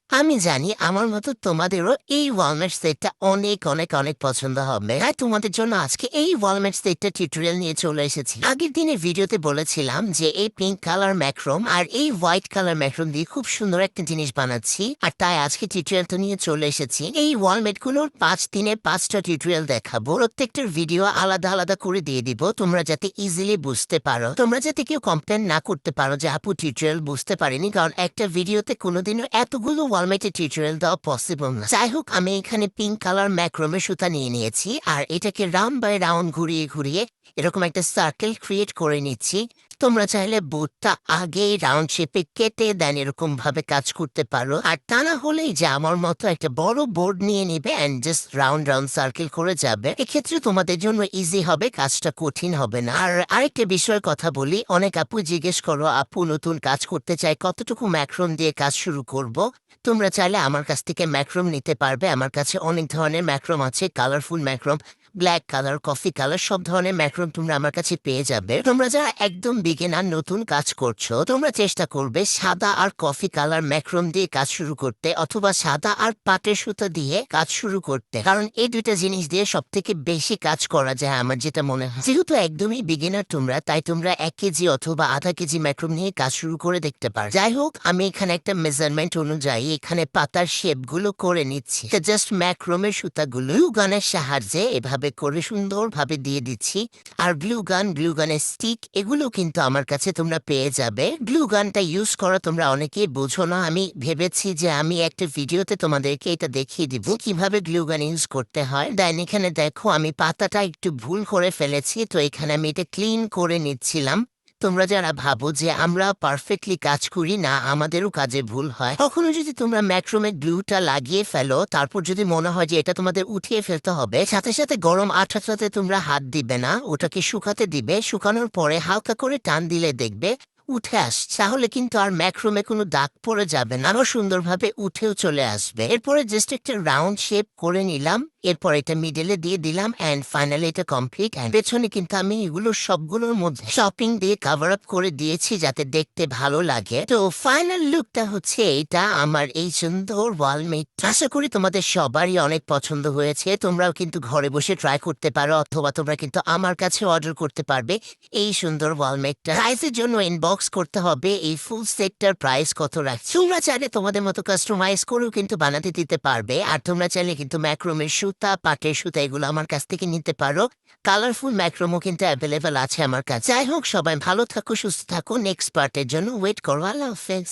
আমি জানি আমার মতো তোমাদেরও এই ওয়ালমেট সেটটা অনেক অনেক অনেক পছন্দ হবে। হ্যাঁ, তোমাদের জন্য আজকে এই ওয়ালমেট সেটটা টিউটোরিয়াল নিয়ে চলে এসেছি। আগের দিনের ভিডিওতে বলেছিলাম যে এই পিঙ্ক কালার ম্যাক্রোম আর এই হোয়াইট কালার ম্যাক্রোম দিয়ে খুব সুন্দর একটা জিনিস বানাচ্ছি, আর তাই আজকে টিউটোরিয়ালটা নিয়ে চলে এসেছি। এই ওয়ালমেট গুলোর 5 দিনে 5টা টিউটোরিয়াল দেখাবো। প্রত্যেকটার ভিডিও আলাদা আলাদা করে দিয়ে দিব, তোমরা যাতে ইজিলি বুঝতে পারো, তোমরা যাতে কেউ কমপ্লেন না করতে পারো যে আপু টিউটোরিয়াল বুঝতে পারিনি, কারণ একটা ভিডিওতে কোনোদিনও এতগুলো ওয়ালমেটের টিউটোরিয়াল দেওয়া পসিবল না। যাই হোক, আমি এখানে পিঙ্ক কালার ম্যাক্রোমের সুতা নিয়ে নিয়েছি আর এটাকে রাউন্ড বাই রাউন্ড ঘুরিয়ে ঘুরিয়ে এরকম একটা সার্কেল ক্রিয়েট করে নিচ্ছি। তোমরা চাইলে বোর্ডটা আগেই রাউন্ড শেপে কেটে দেন এরকম ভাবে কাজ করতে পারো, আর তা না হলেই যে আমার মতো একটা বড় বোর্ড নিয়ে নিবে and just round round circle করে যাবে। এক্ষেত্রে তোমাদের জন্য ইজি হবে, কাজটা কঠিন হবে না। আর আরেকটা বিষয়ের কথা বলি, অনেক আপু জিজ্ঞেস করো আপু নতুন কাজ করতে চাই, কতটুকু ম্যাক্রোম দিয়ে কাজ শুরু করব। তোমরা চাইলে আমার কাছ থেকে ম্যাক্রোম নিতে পারবে। আমার কাছে অনেক ধরনের ম্যাক্রোম আছে, colourful macrame, black colour, coffee colour, সব ধরনের ম্যাক্রোম তোমরা আমার কাছে পেয়ে যাবে। তোমরা যারা একদম বিগিনার নতুন কাজ করছো, তোমরা চেষ্টা করবে সাদা আর কফি কালার ম্যাক্রোম দিয়ে কাজ শুরু করতে, অথবা সাদা আর পাটের সুতা দিয়ে কাজ শুরু করতে, কারণ এই দুইটা জিনিস দিয়ে সব থেকে বেশি কাজ করা যায় আমার যেটা মনে হয়। যেহেতু একদমই বিগিনার তোমরা, তাই তোমরা 1 কেজি অথবা আধা কেজি ম্যাক্রোম নিয়ে কাজ শুরু করে দেখতে পারো। যাই হোক, আমি এখানে একটা মেজারমেন্ট অনুযায়ী এখানে পাতার শেপগুলো করে নিচ্ছি। জাস্ট ম্যাক্রোমের সুতাগুলো গ্লু গানের সাহায্যে এভাবে করে সুন্দরভাবে দিয়ে দিচ্ছি। আর গ্লু গানের স্টিক, এগুলো কিন্তু আমার কাছে তোমরা পেয়ে যাবে। গ্লু গানটা ইউজ করা তোমরা অনেকেই বোঝো না, আমি ভেবেছি যে আমি একটা ভিডিওতে তোমাদেরকে এটা দেখিয়ে দিব কিভাবে গ্লু গান ইউজ করতে হয়। দেন এখানে দেখো আমি পাতাটা একটু ভুল করে ফেলেছি, তো এখানে আমি এটা ক্লিন করে নিচ্ছিলাম। তোমরা যারা ভাবো যে আমরা পারফেক্টলি কাজ করি না, আমাদেরও কাজে ভুল হয়, কখনো যদি তোমরা ম্যাক্রোমে গ্লুটা লাগিয়ে ফেলো, তারপর যদি মনে হয় যে এটা তোমাদের উঠিয়ে ফেলতে হবে, সাথে সাথে গরম আঠাটাতে তোমরা হাত দিবে না, ওটাকে শুকাতে দিবে। শুকানোর পরে হালকা করে টান দিলে দেখবে উঠে আসছে। তাহলে কিন্তু আর ম্যাক্রোমে কোনো দাগ পড়ে যাবে না, আরো সুন্দরভাবে উঠেও চলে আসবে। এরপরে জাস্ট একটা রাউন্ড শেপ করে নিলাম, এরপর এটা মিডলে দিয়ে দিলাম অ্যান্ড ফাইনালি এটা কমপ্লিট। পেছনে কিন্তু আমি এগুলো সবগুলোর মধ্যে শপিং দিয়ে কভার আপ করে দিয়েছি যাতে দেখতে ভালো লাগে। তো ফাইনাল লুকটা হচ্ছে এটা আমার এই সুন্দর ওয়ালমেট। আশা করি তোমাদের সবারই অনেক পছন্দ হয়েছে। তোমরাও কিন্তু ঘরে বসে ট্রাই করতে পারো, অথবা তোমরা কিন্তু আমার কাছে অর্ডার করতে পারবে এই সুন্দর ওয়ালমেটটা। প্রাইসের জন্য ইনবক্স করতে হবে এই ফুল সেটটার প্রাইস কত রাখছি। তোমরা চাইলে তোমাদের মতো কাস্টমাইজ করেও কিন্তু বানাতে দিতে পারবে। আর তোমরা চাইলে কিন্তু ম্যাক্রোমের সুতা, পাটের সুতা এগুলো আমার কাছ থেকে নিতে পারো। কালারফুল ম্যাক্রোমও কিন্তু অ্যাভেলেবেল আছে আমার কাছে। যাই হোক, সবাই ভালো থাকো, সুস্থ থাকো। নেক্সট পার্টের জন্য ওয়েট করো। আল্লাহ হাফেজ।